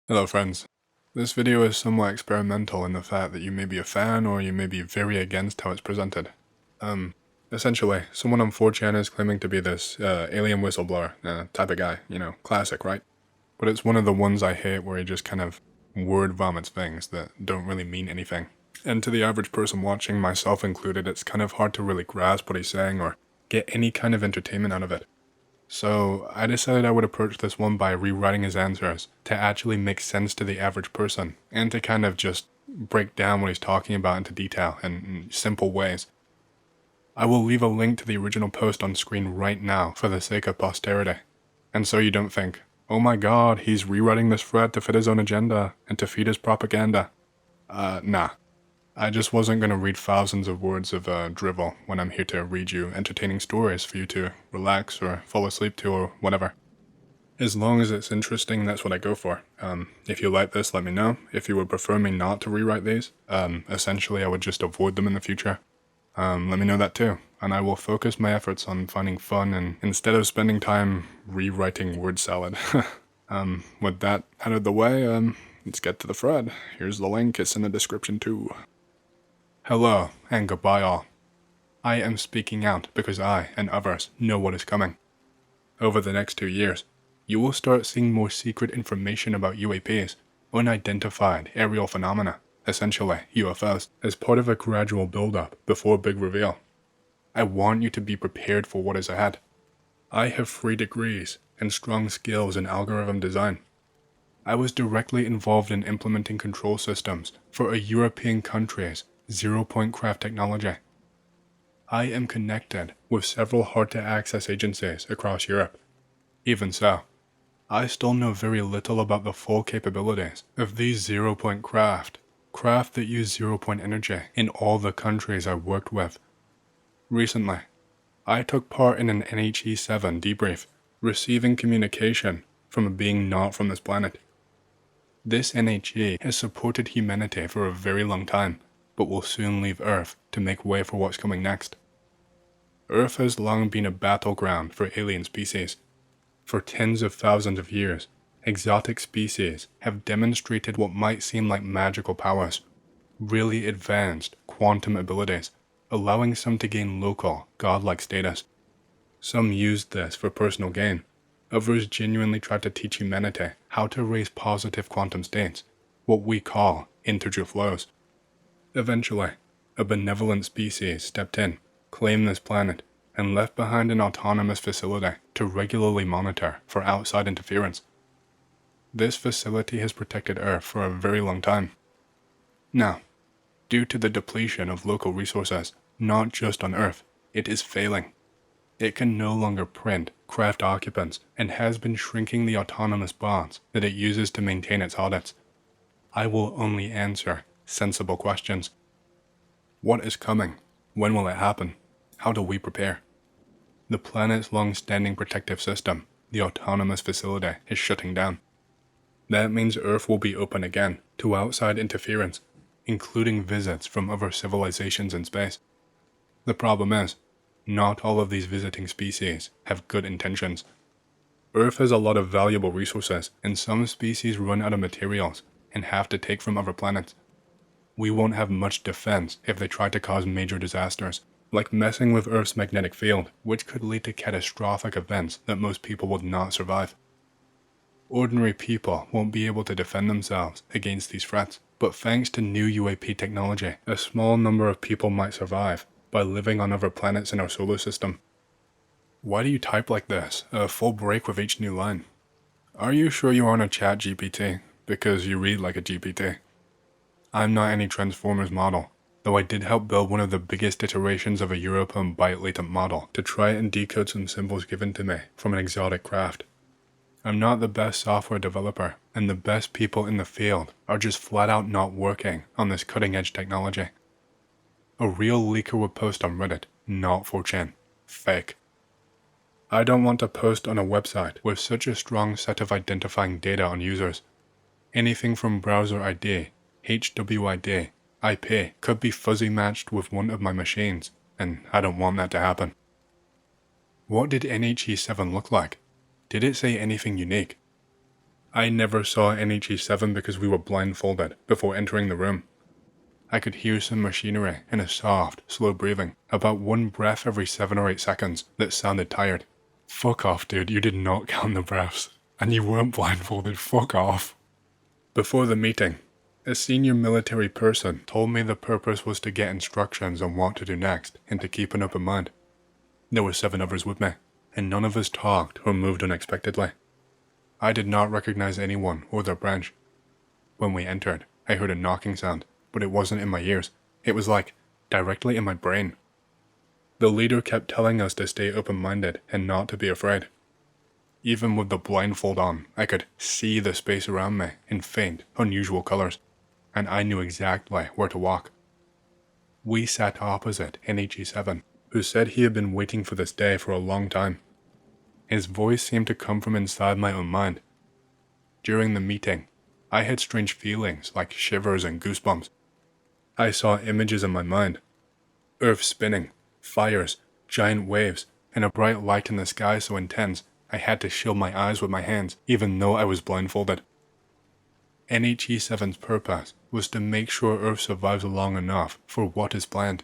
Hello friends. This video is somewhat experimental in the fact that you may be a fan or you may be very against how it's presented. Essentially, someone on 4chan is claiming to be this alien whistleblower type of guy, classic, right? But it's one of the ones I hate where he just kind of word vomits things that don't really mean anything. And to the average person watching, myself included, it's kind of hard to really grasp what he's saying or get any kind of entertainment out of it. So I decided I would approach this one by rewriting his answers to actually make sense to the average person and to kind of just break down what he's talking about into detail in simple ways. I will leave a link to the original post on screen right now for the sake of posterity. And so you don't think, oh my god, he's rewriting this thread to fit his own agenda and to feed his propaganda. Nah. I just wasn't going to read thousands of words of drivel when I'm here to read you entertaining stories for you to relax or fall asleep to or whatever. As long as it's interesting, that's what I go for. If you like this, let me know. If you would prefer me not to rewrite these, essentially I would just avoid them in the future. Let me know that too, and I will focus my efforts on finding fun and instead of spending time rewriting word salad. With that out of the way, let's get to the thread. Here's the link, it's in the description too. Hello, and goodbye all. I am speaking out because I and others know what is coming. Over the next 2 years, you will start seeing more secret information about UAPs, unidentified aerial phenomena, essentially UFOs, as part of a gradual build-up before a big reveal. I want you to be prepared for what is ahead. I have 3 degrees and strong skills in algorithm design. I was directly involved in implementing control systems for a European country's zero-point craft technology. I am connected with several hard-to-access agencies across Europe. Even so, I still know very little about the full capabilities of these zero-point craft that use zero-point energy in all the countries I worked with. Recently, I took part in an NHE-7 debrief, receiving communication from a being not from this planet. This NHE has supported humanity for a very long time, but will soon leave Earth to make way for what's coming next. Earth has long been a battleground for alien species. For tens of thousands of years, exotic species have demonstrated what might seem like magical powers, really advanced quantum abilities, allowing some to gain local, godlike status. Some used this for personal gain. Others genuinely tried to teach humanity how to raise positive quantum states, what we call integer flows. Eventually, a benevolent species stepped in, claimed this planet, and left behind an autonomous facility to regularly monitor for outside interference. This facility has protected Earth for a very long time. Now, due to the depletion of local resources, not just on Earth, it is failing. It can no longer print craft occupants and has been shrinking the autonomous bots that it uses to maintain its audits. I will only answer sensible questions. What is coming? When will it happen? How do we prepare? The planet's long-standing protective system, the autonomous facility, is shutting down. That means Earth will be open again to outside interference, including visits from other civilizations in space. The problem is, not all of these visiting species have good intentions. Earth has a lot of valuable resources, and some species run out of materials and have to take from other planets. We won't have much defense if they try to cause major disasters, like messing with Earth's magnetic field, which could lead to catastrophic events that most people would not survive. Ordinary people won't be able to defend themselves against these threats, but thanks to new UAP technology, a small number of people might survive by living on other planets in our solar system. Why do you type like this, a full break with each new line? Are you sure you aren't a chat GPT, because you read like a GPT? I'm not any Transformers model, though I did help build one of the biggest iterations of a European byte latent model to try and decode some symbols given to me from an exotic craft. I'm not the best software developer, and the best people in the field are just flat out not working on this cutting edge technology. A real leaker would post on Reddit, not 4chan. Fake. I don't want to post on a website with such a strong set of identifying data on users. Anything from browser ID, HWID, IP could be fuzzy matched with one of my machines, and I don't want that to happen. What did NHE7 look like? Did it say anything unique? I never saw NHE7 because we were blindfolded before entering the room. I could hear some machinery and a soft, slow breathing, about one breath every 7 or 8 seconds that sounded tired. Fuck off, dude, you did not count the breaths. And you weren't blindfolded, fuck off. Before the meeting, a senior military person told me the purpose was to get instructions on what to do next and to keep an open mind. There were 7 others with me, and none of us talked or moved unexpectedly. I did not recognize anyone or their branch. When we entered, I heard a knocking sound, but it wasn't in my ears. It was like, directly in my brain. The leader kept telling us to stay open-minded and not to be afraid. Even with the blindfold on, I could see the space around me in faint, unusual colors, and I knew exactly where to walk. We sat opposite NHE7, who said he had been waiting for this day for a long time. His voice seemed to come from inside my own mind. During the meeting, I had strange feelings like shivers and goosebumps. I saw images in my mind. Earth spinning, fires, giant waves, and a bright light in the sky so intense I had to shield my eyes with my hands even though I was blindfolded. NHE7's purpose was to make sure Earth survives long enough for what is planned.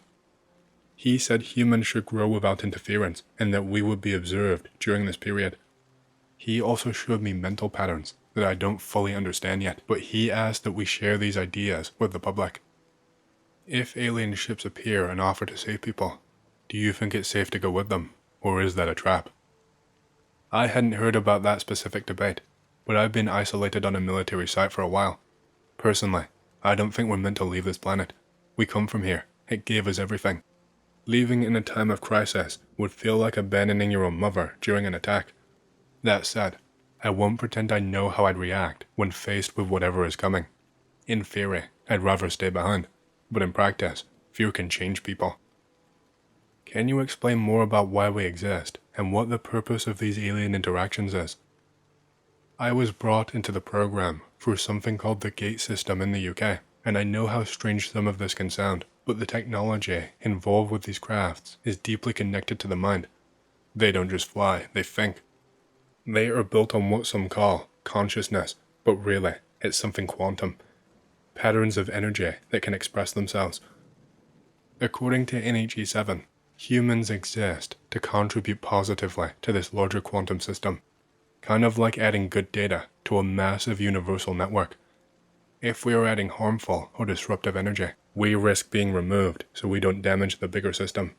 He said humans should grow without interference and that we would be observed during this period. He also showed me mental patterns that I don't fully understand yet, but he asked that we share these ideas with the public. If alien ships appear and offer to save people, do you think it's safe to go with them, or is that a trap? I hadn't heard about that specific debate, but I've been isolated on a military site for a while. Personally, I don't think we're meant to leave this planet. We come from here. It gave us everything. Leaving in a time of crisis would feel like abandoning your own mother during an attack. That said, I won't pretend I know how I'd react when faced with whatever is coming. In theory, I'd rather stay behind, but in practice, fear can change people. Can you explain more about why we exist and what the purpose of these alien interactions is? I was brought into the program through something called the gate system in the UK, and I know how strange some of this can sound, but the technology involved with these crafts is deeply connected to the mind. They don't just fly, they think. They are built on what some call consciousness, but really, it's something quantum. Patterns of energy that can express themselves. According to NHE7, humans exist to contribute positively to this larger quantum system, kind of like adding good data to a massive universal network. If we are adding harmful or disruptive energy, we risk being removed so we don't damage the bigger system.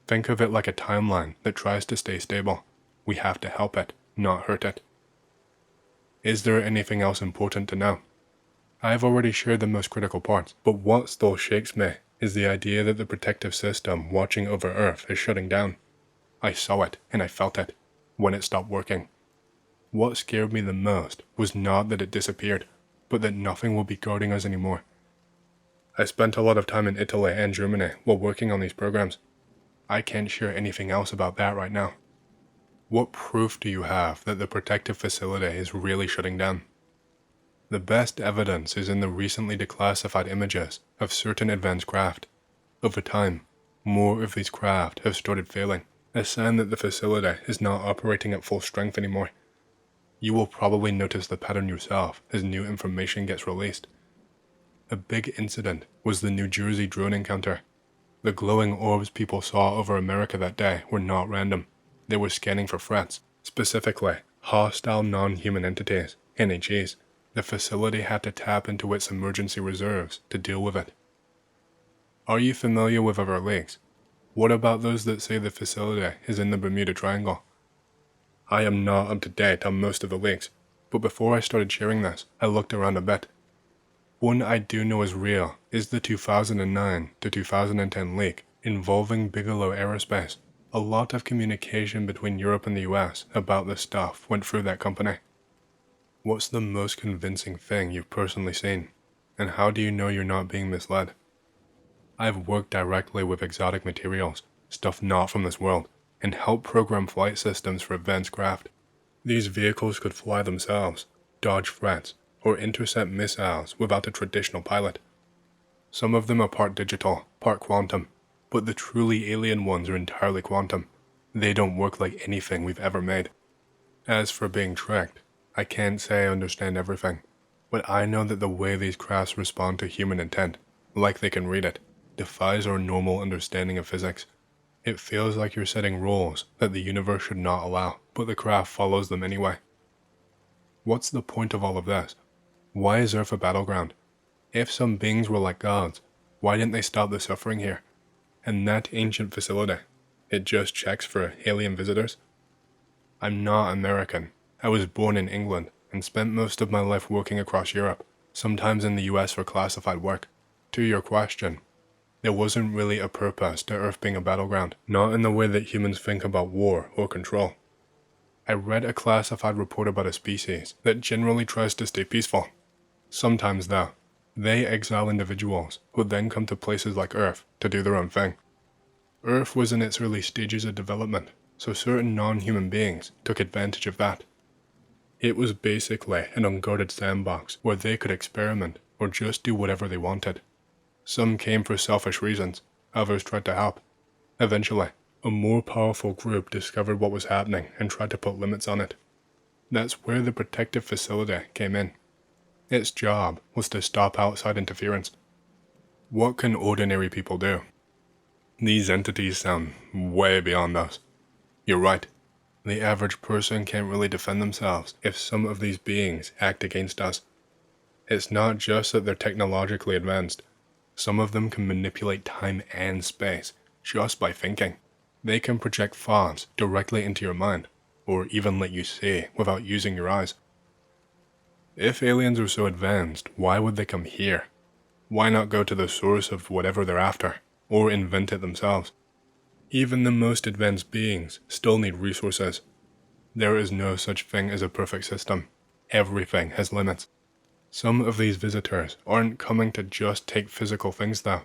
Think of it like a timeline that tries to stay stable. We have to help it, not hurt it. Is there anything else important to know? I have already shared the most critical parts, but what still shakes me is the idea that the protective system watching over Earth is shutting down. I saw it and I felt it when it stopped working. What scared me the most was not that it disappeared, but that nothing will be guarding us anymore. I spent a lot of time in Italy and Germany while working on these programs. I can't share anything else about that right now. What proof do you have that the protective facility is really shutting down? The best evidence is in the recently declassified images of certain advanced craft. Over time, more of these craft have started failing, a sign that the facility is not operating at full strength anymore. You will probably notice the pattern yourself as new information gets released. A big incident was the New Jersey drone encounter. The glowing orbs people saw over America that day were not random. They were scanning for threats, specifically hostile non-human entities, NHEs. The facility had to tap into its emergency reserves to deal with it. Are you familiar with other leaks? What about those that say the facility is in the Bermuda Triangle? I am not up to date on most of the leaks, but before I started sharing this, I looked around a bit. One I do know is real is the 2009 to 2010 leak involving Bigelow Aerospace. A lot of communication between Europe and the US about this stuff went through that company. What's the most convincing thing you've personally seen, and how do you know you're not being misled? I've worked directly with exotic materials, stuff not from this world, and helped program flight systems for advanced craft. These vehicles could fly themselves, dodge threats, or intercept missiles without a traditional pilot. Some of them are part digital, part quantum, but the truly alien ones are entirely quantum. They don't work like anything we've ever made. As for being tricked, I can't say I understand everything, but I know that the way these crafts respond to human intent, like they can read it, defies our normal understanding of physics. It feels like you're setting rules that the universe should not allow, but the craft follows them anyway. What's the point of all of this? Why is Earth a battleground? If some beings were like gods, why didn't they stop the suffering here? And that ancient facility, it just checks for alien visitors? I'm not American. I was born in England and spent most of my life working across Europe, sometimes in the US for classified work. To your question, there wasn't really a purpose to Earth being a battleground, not in the way that humans think about war or control. I read a classified report about a species that generally tries to stay peaceful. Sometimes, though, they exile individuals who then come to places like Earth to do their own thing. Earth was in its early stages of development, so certain non-human beings took advantage of that. It was basically an unguarded sandbox where they could experiment or just do whatever they wanted. Some came for selfish reasons, others tried to help. Eventually, a more powerful group discovered what was happening and tried to put limits on it. That's where the protective facility came in. Its job was to stop outside interference. What can ordinary people do? These entities sound way beyond us. You're right. The average person can't really defend themselves if some of these beings act against us. It's not just that they're technologically advanced. Some of them can manipulate time and space just by thinking. They can project thoughts directly into your mind, or even let you see without using your eyes. If aliens are so advanced, why would they come here? Why not go to the source of whatever they're after, or invent it themselves? Even the most advanced beings still need resources. There is no such thing as a perfect system. Everything has limits. Some of these visitors aren't coming to just take physical things though.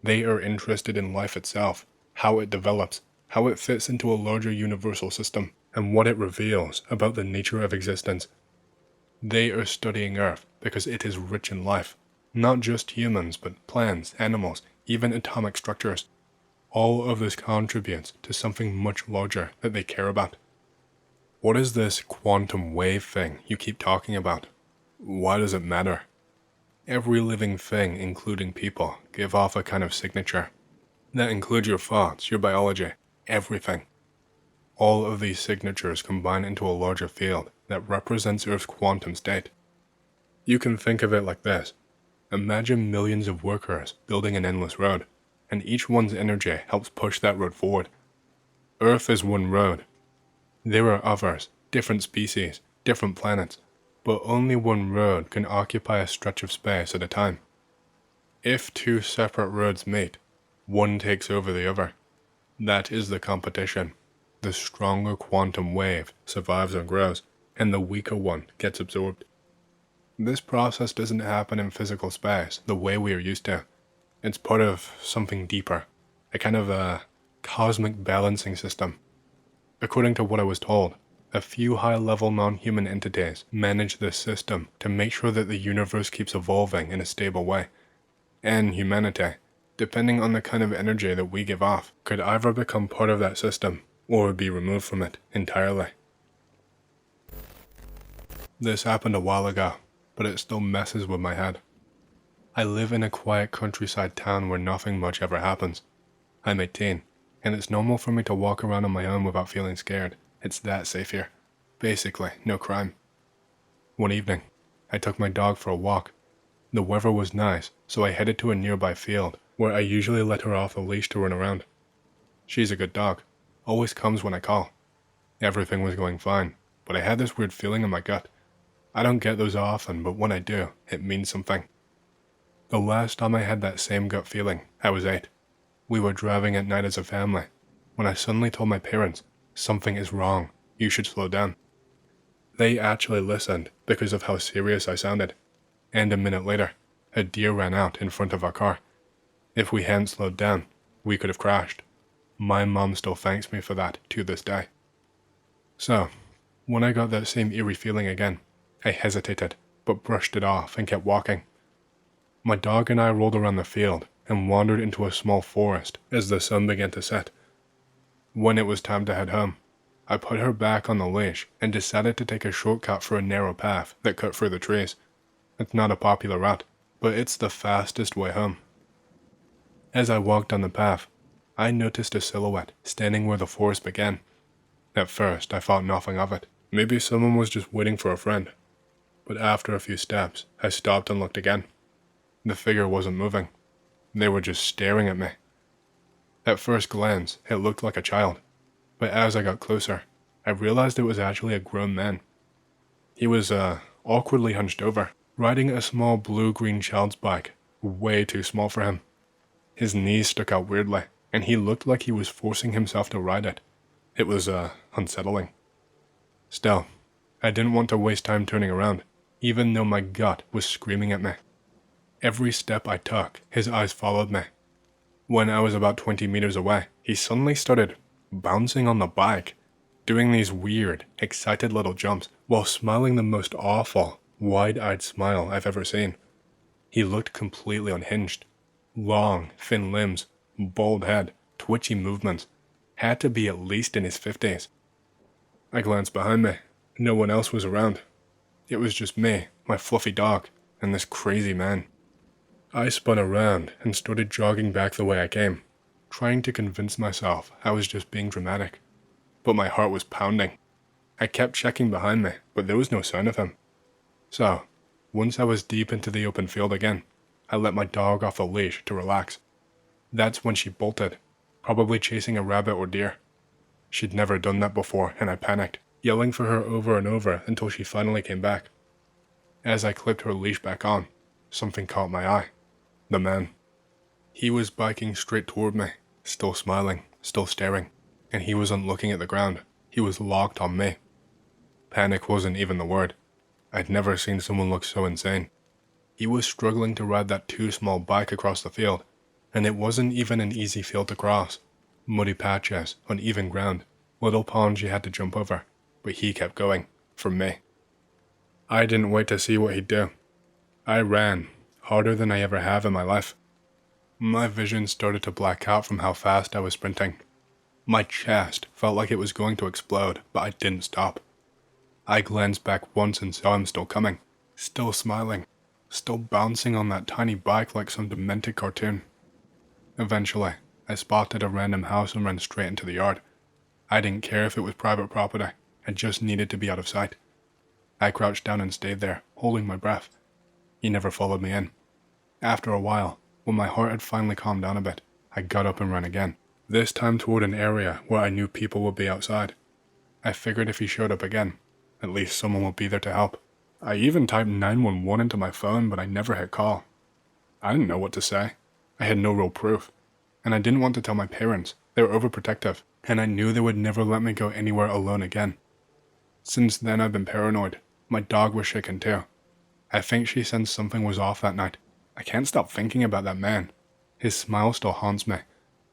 They are interested in life itself, how it develops, how it fits into a larger universal system, and what it reveals about the nature of existence. They are studying Earth because it is rich in life, not just humans but plants, animals, even atomic structures. All of this contributes to something much larger that they care about. What is this quantum wave thing you keep talking about? Why does it matter? Every living thing, including people, give off a kind of signature. That includes your thoughts, your biology, everything. All of these signatures combine into a larger field that represents Earth's quantum state. You can think of it like this. Imagine millions of workers building an endless road, and each one's energy helps push that road forward. Earth is one road. There are others, different species, different planets, but only one road can occupy a stretch of space at a time. If two separate roads meet, one takes over the other. That is the competition. The stronger quantum wave survives and grows, and the weaker one gets absorbed. This process doesn't happen in physical space the way we are used to. It's part of something deeper, a kind of a cosmic balancing system. According to what I was told, a few high-level non-human entities manage this system to make sure that the universe keeps evolving in a stable way. And humanity, depending on the kind of energy that we give off, could either become part of that system or be removed from it entirely. This happened a while ago, but it still messes with my head. I live in a quiet countryside town where nothing much ever happens. I'm 18, and it's normal for me to walk around on my own without feeling scared. It's that safe here. Basically, no crime. One evening, I took my dog for a walk. The weather was nice, so I headed to a nearby field where I usually let her off the leash to run around. She's a good dog, always comes when I call. Everything was going fine, but I had this weird feeling in my gut. I don't get those often, but when I do, it means something. The last time I had that same gut feeling, I was 8. We were driving at night as a family, when I suddenly told my parents, "Something is wrong, you should slow down." They actually listened because of how serious I sounded, and a minute later, a deer ran out in front of our car. If we hadn't slowed down, we could have crashed. My mom still thanks me for that to this day. So, when I got that same eerie feeling again, I hesitated, but brushed it off and kept walking. My dog and I rolled around the field and wandered into a small forest as the sun began to set. When it was time to head home, I put her back on the leash and decided to take a shortcut for a narrow path that cut through the trees. It's not a popular route, but it's the fastest way home. As I walked down the path, I noticed a silhouette standing where the forest began. At first, I thought nothing of it. Maybe someone was just waiting for a friend. But after a few steps, I stopped and looked again. The figure wasn't moving. They were just staring at me. At first glance, it looked like a child, but as I got closer, I realized it was actually a grown man. He was, awkwardly hunched over, riding a small blue-green child's bike, way too small for him. His knees stuck out weirdly, and he looked like he was forcing himself to ride it. It was, unsettling. Still, I didn't want to waste time turning around, even though my gut was screaming at me. Every step I took, his eyes followed me. When I was about 20 meters away, he suddenly started bouncing on the bike, doing these weird, excited little jumps, while smiling the most awful, wide-eyed smile I've ever seen. He looked completely unhinged. Long, thin limbs, bald head, twitchy movements. Had to be at least in his 50s. I glanced behind me. No one else was around. It was just me, my fluffy dog, and this crazy man. I spun around and started jogging back the way I came, trying to convince myself I was just being dramatic. But my heart was pounding. I kept checking behind me, but there was no sign of him. So, once I was deep into the open field again, I let my dog off the leash to relax. That's when she bolted, probably chasing a rabbit or deer. She'd never done that before, and I panicked, yelling for her over and over until she finally came back. As I clipped her leash back on, something caught my eye. The man. He was biking straight toward me, still smiling, still staring, and he wasn't looking at the ground. He was locked on me. Panic wasn't even the word. I'd never seen someone look so insane. He was struggling to ride that too small bike across the field, and it wasn't even an easy field to cross. Muddy patches, uneven ground, little ponds you had to jump over, but he kept going, for me. I didn't wait to see what he'd do. I ran, harder than I ever have in my life. My vision started to black out from how fast I was sprinting. My chest felt like it was going to explode, but I didn't stop. I glanced back once and saw him still coming, still smiling, still bouncing on that tiny bike like some demented cartoon. Eventually, I spotted a random house and ran straight into the yard. I didn't care if it was private property, I just needed to be out of sight. I crouched down and stayed there, holding my breath. He never followed me in. After a while, when my heart had finally calmed down a bit, I got up and ran again, this time toward an area where I knew people would be outside. I figured if he showed up again, at least someone would be there to help. I even typed 911 into my phone, but I never hit call. I didn't know what to say. I had no real proof, and I didn't want to tell my parents. They were overprotective, and I knew they would never let me go anywhere alone again. Since then, I've been paranoid. My dog was shaken too. I think she sensed something was off that night. I can't stop thinking about that man. His smile still haunts me.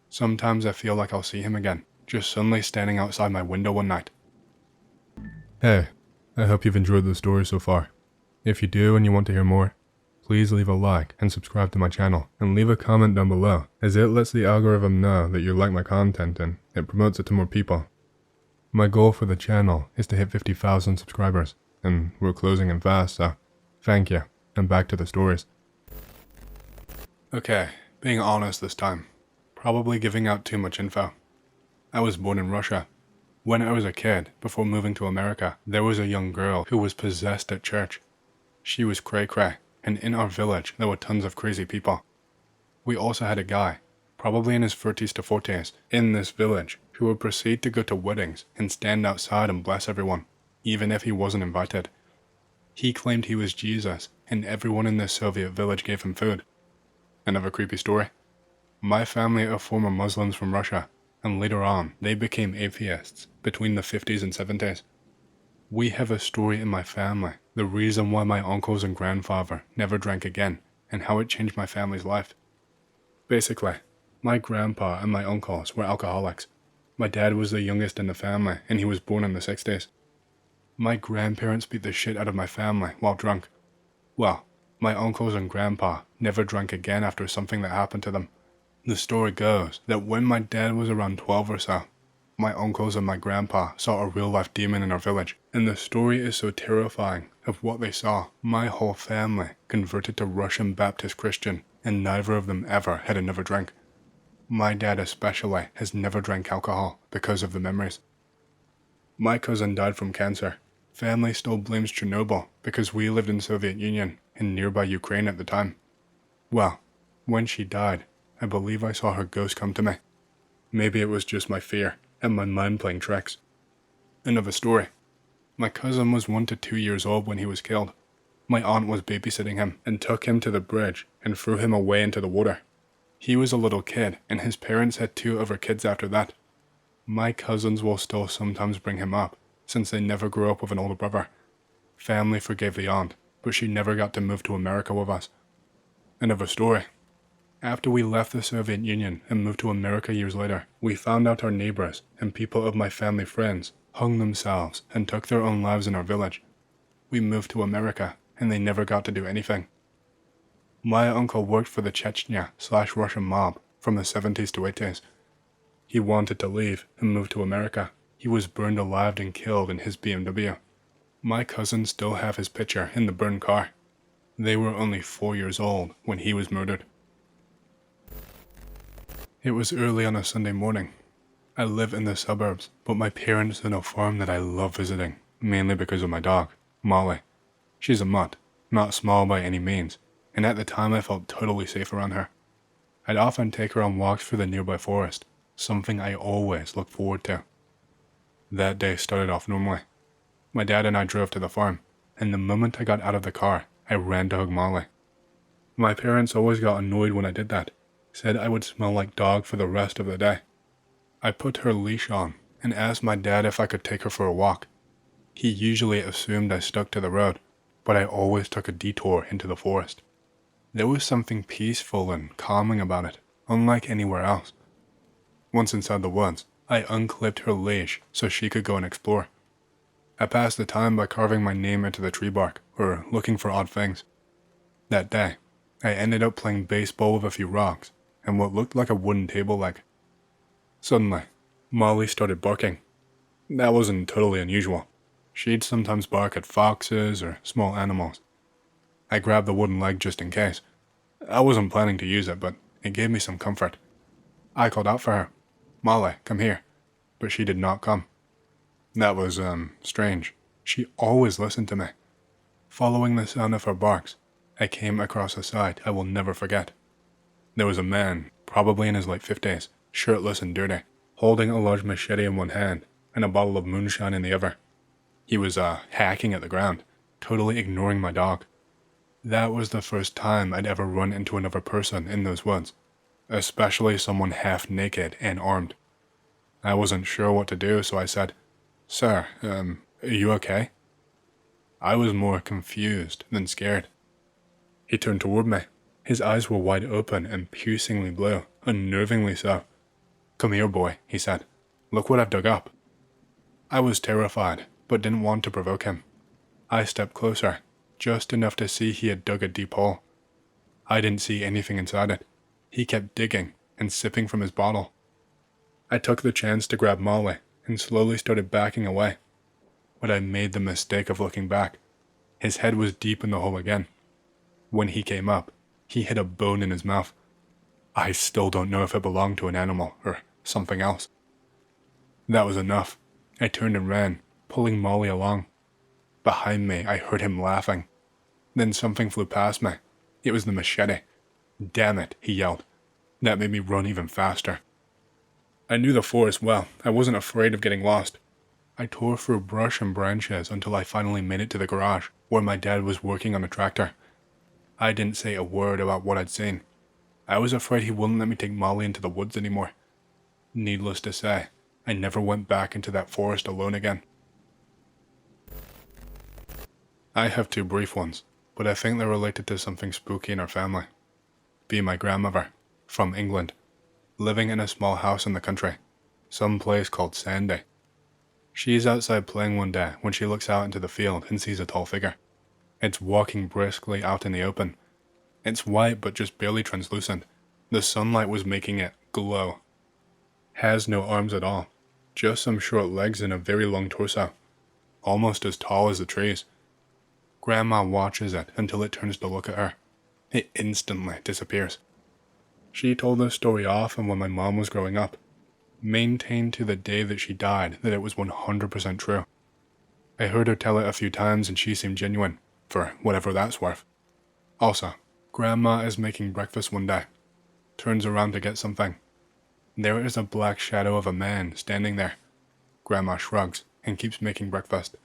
Sometimes I feel like I'll see him again, just suddenly standing outside my window one night. Hey, I hope you've enjoyed the story so far. If you do and you want to hear more, please leave a like and subscribe to my channel, and leave a comment down below, as it lets the algorithm know that you like my content and it promotes it to more people. My goal for the channel is to hit 50,000 subscribers, and we're closing in fast, so thank you, and back to the stories. Okay, being honest this time. Probably giving out too much info. I was born in Russia. When I was a kid, before moving to America, there was a young girl who was possessed at church. She was cray-cray, and in our village there were tons of crazy people. We also had a guy, probably in his 30s to 40s, in this village, who would proceed to go to weddings and stand outside and bless everyone, even if he wasn't invited. He claimed he was Jesus, and everyone in this Soviet village gave him food. Another creepy story. My family are former Muslims from Russia, and later on they became atheists between the 50s and 70s. We have a story in my family, the reason why my uncles and grandfather never drank again, and how it changed my family's life. Basically, my grandpa and my uncles were alcoholics. My dad was the youngest in the family, and he was born in the 60s. My grandparents beat the shit out of my family while drunk. Well, my uncles and grandpa never drank again after something that happened to them. The story goes that when my dad was around 12 or so, My uncles and my grandpa saw a real-life demon in our village, and the story is so terrifying of what they saw. My whole family converted to Russian Baptist Christian, and neither of them ever had another drink. My dad especially has never drank alcohol because of the memories. My cousin died from cancer. Family still blames Chernobyl because we lived in Soviet Union and nearby Ukraine at the time. Well, when she died, I believe I saw her ghost come to me. Maybe it was just my fear and my mind playing tricks. Another story. My cousin was 1 to 2 years old when he was killed. My aunt was babysitting him and took him to the bridge and threw him away into the water. He was a little kid, and his parents had 2 other kids after that. My cousins will still sometimes bring him up, since they never grew up with an older brother. Family forgave the aunt, but she never got to move to America with us. Another story. After we left the Soviet Union and moved to America years later, we found out our neighbors and people of my family friends hung themselves and took their own lives in our village. We moved to America, and they never got to do anything. My uncle worked for the Chechnya/Russian mob from the 70s to 80s. He wanted to leave and move to America. He was burned alive and killed in his BMW. My cousins still have his picture in the burned car. They were only 4 years old when he was murdered. It was early on a Sunday morning. I live in the suburbs, but my parents own a farm that I love visiting, mainly because of my dog, Molly. She's a mutt, not small by any means, and at the time I felt totally safe around her. I'd often take her on walks through the nearby forest, something I always look forward to. That day started off normally. My dad and I drove to the farm, and the moment I got out of the car, I ran to hug Molly. My parents always got annoyed when I did that, said I would smell like dog for the rest of the day. I put her leash on and asked my dad if I could take her for a walk. He usually assumed I stuck to the road, but I always took a detour into the forest. There was something peaceful and calming about it, unlike anywhere else. Once inside the woods, I unclipped her leash so she could go and explore. I passed the time by carving my name into the tree bark, or looking for odd things. That day, I ended up playing baseball with a few rocks, and what looked like a wooden table leg. Suddenly, Molly started barking. That wasn't totally unusual. She'd sometimes bark at foxes or small animals. I grabbed the wooden leg just in case. I wasn't planning to use it, but it gave me some comfort. I called out for her. "Molly, come here." But she did not come. That was, strange. She always listened to me. Following the sound of her barks, I came across a sight I will never forget. There was a man, probably in his late 50s, shirtless and dirty, holding a large machete in one hand and a bottle of moonshine in the other. He was, hacking at the ground, totally ignoring my dog. That was the first time I'd ever run into another person in those woods, especially someone half naked and armed. I wasn't sure what to do, so I said, "Sir, are you okay?" I was more confused than scared. He turned toward me. His eyes were wide open and piercingly blue, unnervingly so. "Come here, boy," he said. "Look what I've dug up." I was terrified, but didn't want to provoke him. I stepped closer, just enough to see he had dug a deep hole. I didn't see anything inside it. He kept digging and sipping from his bottle. I took the chance to grab Molly and slowly started backing away. But I made the mistake of looking back. His head was deep in the hole again. When he came up, he hid a bone in his mouth. I still don't know if it belonged to an animal or something else. That was enough. I turned and ran, pulling Molly along. Behind me, I heard him laughing. Then something flew past me. It was the machete. "Damn it," he yelled. That made me run even faster. I knew the forest well. I wasn't afraid of getting lost. I tore through brush and branches until I finally made it to the garage, where my dad was working on a tractor. I didn't say a word about what I'd seen. I was afraid he wouldn't let me take Molly into the woods anymore. Needless to say, I never went back into that forest alone again. I have 2 brief ones, but I think they're related to something spooky in our family. Be my grandmother, from England, living in a small house in the country, some place called Sandy. She's outside playing one day when she looks out into the field and sees a tall figure. It's walking briskly out in the open. It's white but just barely translucent. The sunlight was making it glow. Has no arms at all. Just some short legs and a very long torso, almost as tall as the trees. Grandma watches it until it turns to look at her. It instantly disappears. She told this story often when my mom was growing up, maintained to the day that she died that it was 100% true. I heard her tell it a few times and she seemed genuine, for whatever that's worth. Also, Grandma is making breakfast one day, turns around to get something. There is a black shadow of a man standing there. Grandma shrugs and keeps making breakfast.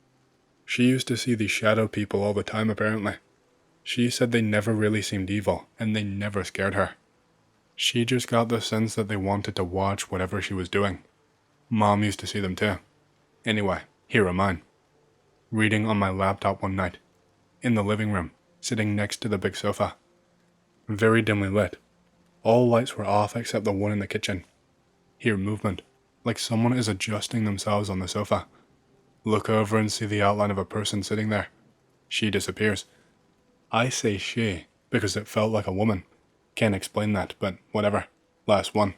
She used to see these shadow people all the time apparently. She said they never really seemed evil and they never scared her. She just got the sense that they wanted to watch whatever she was doing. Mom used to see them too. Anyway, here are mine. Reading on my laptop one night, in the living room, sitting next to the big sofa. Very dimly lit. All lights were off except the one in the kitchen. Hear movement, like someone is adjusting themselves on the sofa. Look over and see the outline of a person sitting there. She disappears. I say she, because it felt like a woman. Can't explain that, but whatever. Last one.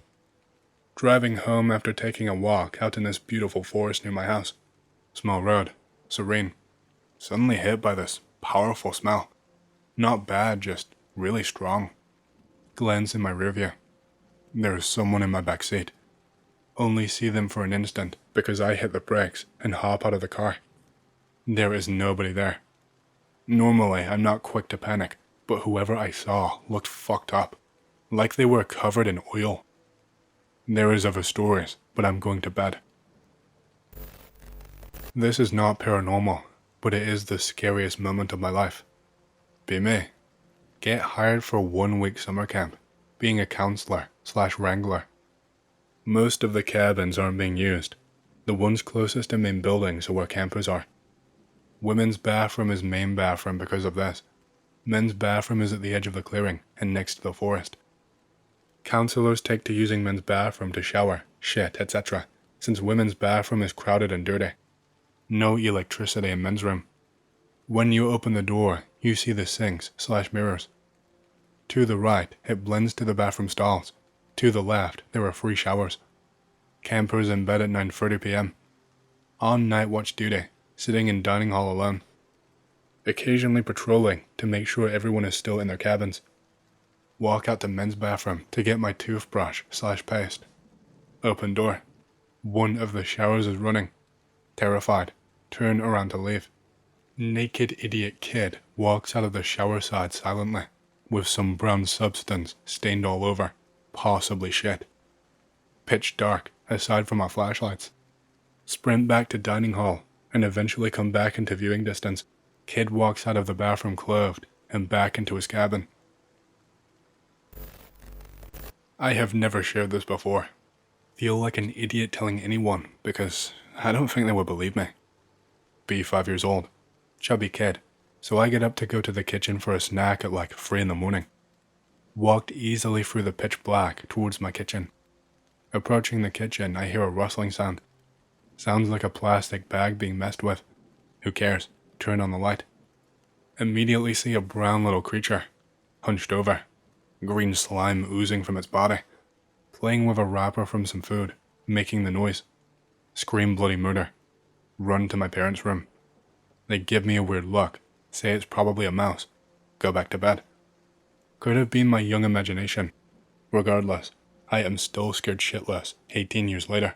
Driving home after taking a walk out in this beautiful forest near my house. Small road. Serene. Suddenly hit by this powerful smell. Not bad, just really strong. Glance in my rearview. There is someone in my back seat. Only see them for an instant because I hit the brakes and hop out of the car. There is nobody there. Normally, I'm not quick to panic, but whoever I saw looked fucked up, like they were covered in oil. There is other stories, but I'm going to bed. This is not paranormal, but it is the scariest moment of my life. Be me. Get hired for a 1-week summer camp, being a counselor/wrangler. Most of the cabins aren't being used. The ones closest to main buildings are where campers are. Women's bathroom is main bathroom because of this. Men's bathroom is at the edge of the clearing and next to the forest. Counselors take to using men's bathroom to shower, shit, etc., since women's bathroom is crowded and dirty. No electricity in men's room. When you open the door, you see the sinks/mirrors. To the right, it blends to the bathroom stalls. To the left, there are free showers. Campers in bed at 9:30 p.m. On night watch duty, sitting in dining hall alone. Occasionally patrolling to make sure everyone is still in their cabins. Walk out to men's bathroom to get my toothbrush/paste. Open door. One of the showers is running. Terrified, turn around to leave. Naked idiot kid walks out of the shower side silently, with some brown substance stained all over, possibly shit. Pitch dark, aside from our flashlights. Sprint back to dining hall, and eventually come back into viewing distance. Kid walks out of the bathroom clothed, and back into his cabin. I have never shared this before. Feel like an idiot telling anyone, because I don't think they would believe me. Be 5 years old. Chubby kid, so I get up to go to the kitchen for a snack at like 3 in the morning. Walked easily through the pitch black towards my kitchen. Approaching the kitchen, I hear a rustling sound. Sounds like a plastic bag being messed with. Who cares? Turn on the light. Immediately see a brown little creature, hunched over, green slime oozing from its body, playing with a wrapper from some food, making the noise. Scream bloody murder. Run to my parents' room. They give me a weird look, say it's probably a mouse. Go back to bed. Could have been my young imagination. Regardless, I am still scared shitless 18 years later.